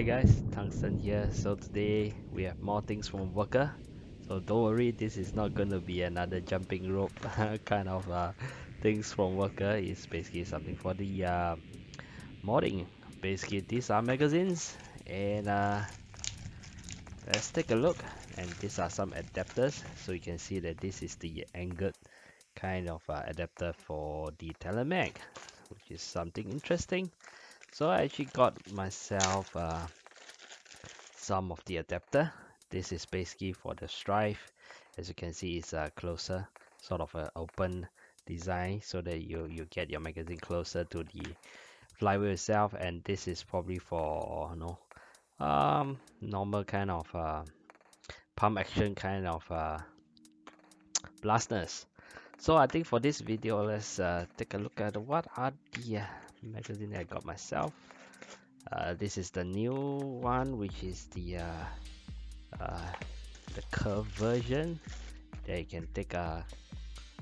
Hi guys, Tungsten here. So today we have more things from Worker. So don't worry, this is not going to be another jumping rope kind of things from Worker. It's basically something for the modding. Basically, these are magazines, and let's take a look. And these are some adapters. So you can see that this is the angled kind of adapter for the Talon mag, which is something interesting. So I actually got myself some of the adapter. This is basically for the stryfe. As you can see, it's a closer, sort of a open design, so that you get your magazine closer to the flywheel itself. And this is probably for normal kind of pump action kind of blasters. So I think for this video, let's take a look at what are the magazine I got myself. This is the new one, which is uh, the curve version. That you can take a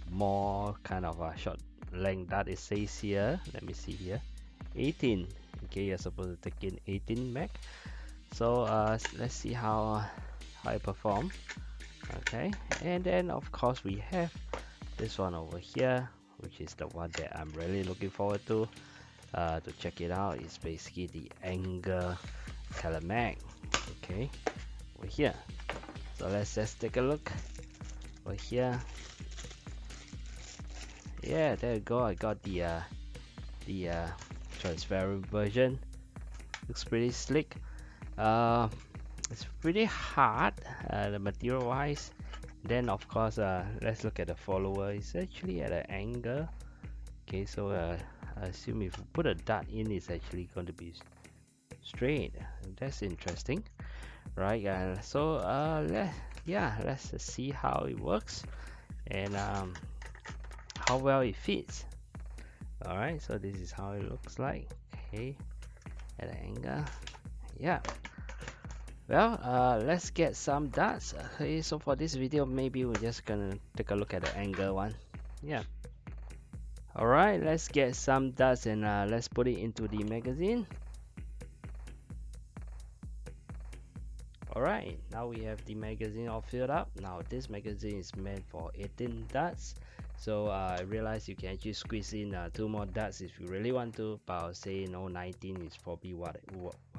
more kind of a short length that it says here. Let me see here, 18. Okay, you're supposed to take in 18 meg. So let's see how it perform. Okay, and then of course we have this one over here, which is the one that I'm really looking forward to check it out. It's basically the Angled Talon mag. Okay, over here. So let's just take a look over here. Yeah, there you go. I got the transparent version. Looks pretty slick. Uh, it's pretty hard, the material wise. Then of course, let's look at the follower. It's actually at an angle. Okay, so I assume if you put a dart in, it's actually going to be straight. That's interesting, right? So let's see how it works and how well it fits. Alright, so this is how it looks like. Okay, at an angle. Yeah. Well, let's get some darts. Okay, so for this video, maybe we're just gonna take a look at the angle one. Yeah. Alright, let's get some darts and let's put it into the magazine. Alright, now we have the magazine all filled up. Now this magazine is meant for 18 darts. So I realize you can actually squeeze in 2 more darts if you really want to, but I'll say 19 is probably what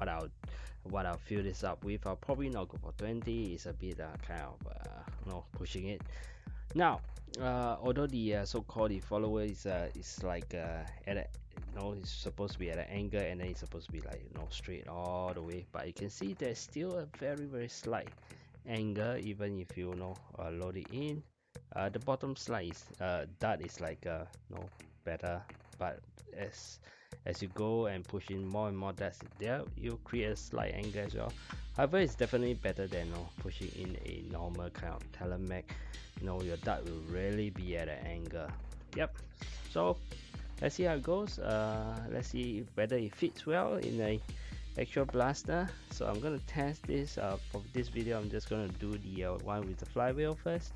I'll fill this up with. I'll probably not go for 20. It's a bit kind of pushing it. Now, although the so-called the follower is like at a it's supposed to be at an angle, and then it's supposed to be like straight all the way, but you can see there's still a very slight angle even if you load it in. The bottom slide is that is like better, but as you go and push in more and more, that's there you create a slight angle as well. However, it's definitely better than pushing in a normal kind of Talon mag. Your dart will really be at an angle. Yep. So let's see how it goes. Let's see whether it fits well in a actual blaster. So I'm gonna test this. For this video, I'm just gonna do the one with the flywheel first.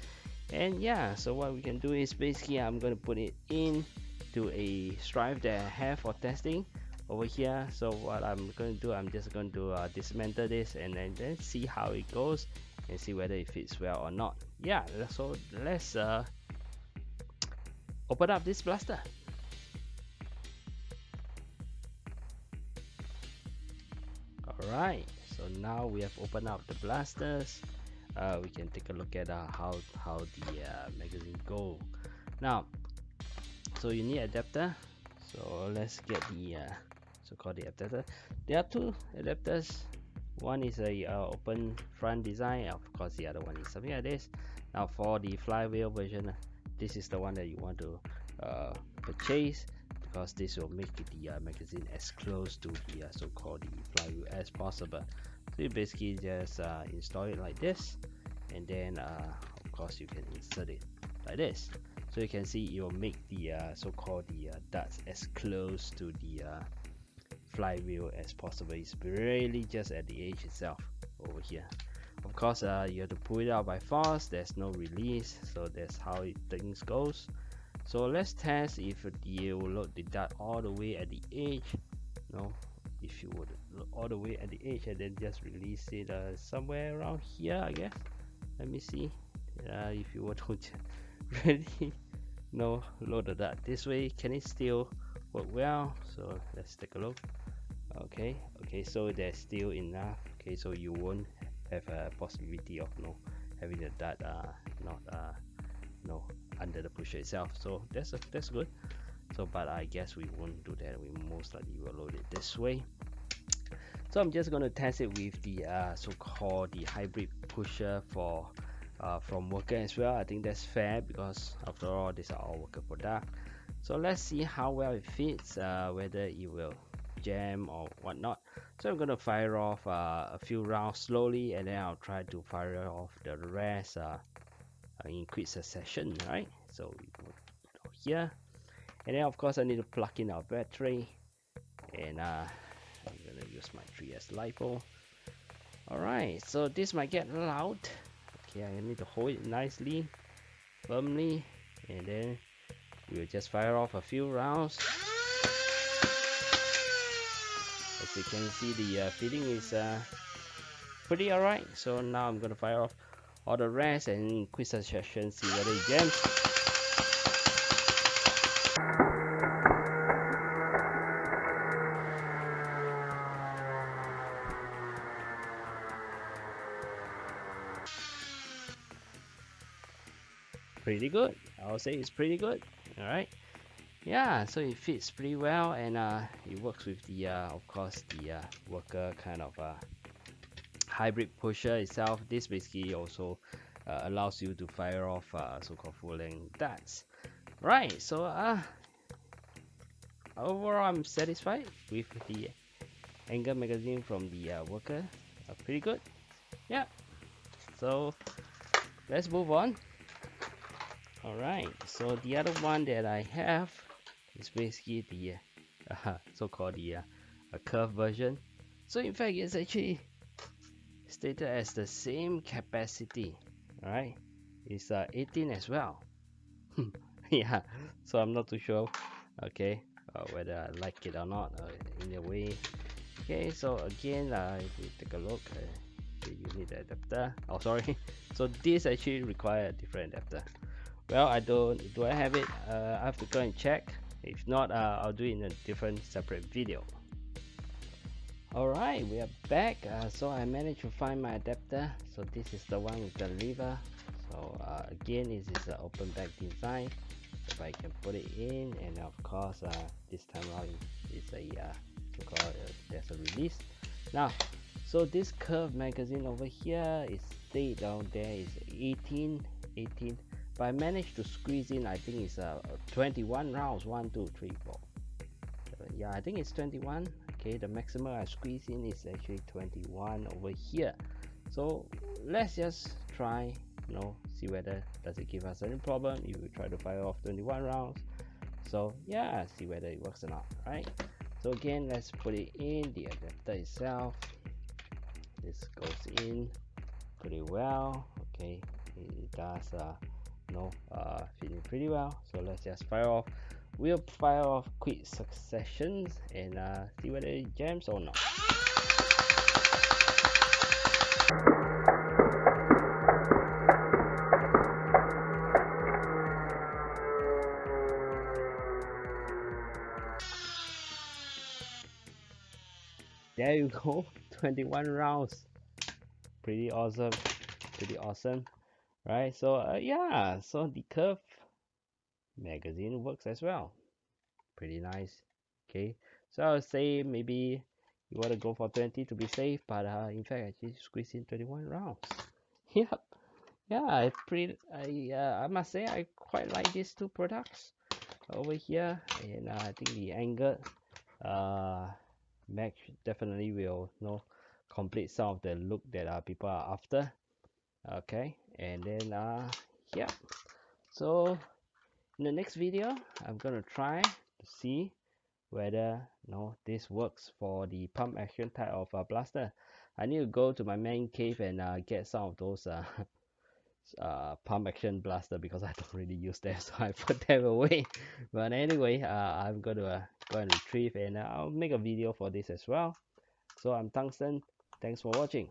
And yeah, so what we can do is basically I'm gonna put it in to a stryfe that I have for testing over here. So what I'm going to do, I'm just going to dismantle this and then see how it goes and see whether it fits well or not. Yeah, so let's open up this blaster. Alright, so now we have opened up the blasters. We can take a look at how the magazine go. Now, so you need adapter. So let's get the so-called the adapter. There are 2 adapters. One is a open front design. Of course, the other one is something like this. Now for the flywheel version, this is the one that you want to purchase, because this will make the magazine as close to the so-called the flywheel as possible. So you basically just install it like this, and then of course you can insert it like this. So you can see it will make the so-called the darts as close to the flywheel as possible. It's really just at the edge itself over here. Of course, you have to pull it out by force. There's no release, so that's how things goes. So let's test if you load the dart all the way at the edge. No, if you would look all the way at the edge and then just release it somewhere around here, I guess. Let me see if you were to really load the dart this way, can it still work well? So let's take a look. Okay, so there's still enough. Okay, so you won't have a possibility of having the dart not under the pusher itself. So that's good. So but I guess we won't do that. We most likely will load it this way. So I'm just going to test it with the so-called the hybrid pusher for from worker as well. I think that's fair because after all these are all worker product. So let's see how well it fits, whether it will jam or whatnot. So I'm going to fire off a few rounds slowly, and then I'll try to fire off the rest in quick succession, right? So we go here, and then of course I need to plug in our battery, and I'm gonna use my 3S LiPo. Alright, so this might get loud. Okay, I need to hold it nicely, firmly, and then we'll just fire off a few rounds. As you can see, the feeding is pretty alright. So now I'm gonna fire off all the rest and in quick succession see whether it jams. Pretty good. I'll say it's pretty good. Alright. Yeah, so it fits pretty well, and it works with the of course the worker kind of hybrid pusher itself. This basically also allows you to fire off so-called full-length darts. Right, so overall I'm satisfied with the Angled magazine from the worker. Pretty good. Yeah, so let's move on. Alright, so the other one that I have is basically the so-called the curved version. So in fact it's actually stated as the same capacity. Alright, it's 18 as well. Yeah, so I'm not too sure, okay, whether I like it or not in a way. Okay, so again, if we take a look, you need the adapter. Oh, sorry. So this actually require a different adapter. Well, I don't. Do I have it? I have to go and check. If not, I'll do it in a different separate video. Alright, we are back. So I managed to find my adapter. So this is the one with the lever. So again, this is an open back design. If I can put it in, and of course, this time around it's a so-called there's a release. Now, so this curved magazine over here is stayed down there is 18, but I managed to squeeze in. I think it's 21 rounds. 1, 2, 3, 4. Yeah, I think it's 21. Okay, the maximum I squeeze in is actually 21 over here. So let's just try, see whether does it give us any problem if we try to fire off 21 rounds. So yeah, see whether it works or not, right? So again, let's put it in the adapter itself. This goes in pretty well. Okay, it does fit in pretty well. So let's just fire off. We'll fire off quick successions and see whether it jams or not. There you go, 21 rounds. Pretty awesome, right? So yeah, so the curve magazine works as well. Pretty nice. Okay, so I would say maybe you want to go for 20 to be safe, but in fact I just squeeze in 21 rounds. Yep. Yeah, I must say I quite like these two products over here, and I think the Angled mag definitely will complete some of the look that people are after. Okay, and then yeah, so in the next video I'm gonna try to see whether this works for the pump action type of blaster. I need to go to my man cave and get some of those pump action blaster because I don't really use them, so I put them away. But anyway, I'm gonna go and retrieve, and I'll make a video for this as well. So I'm Tungsten. Thanks for watching.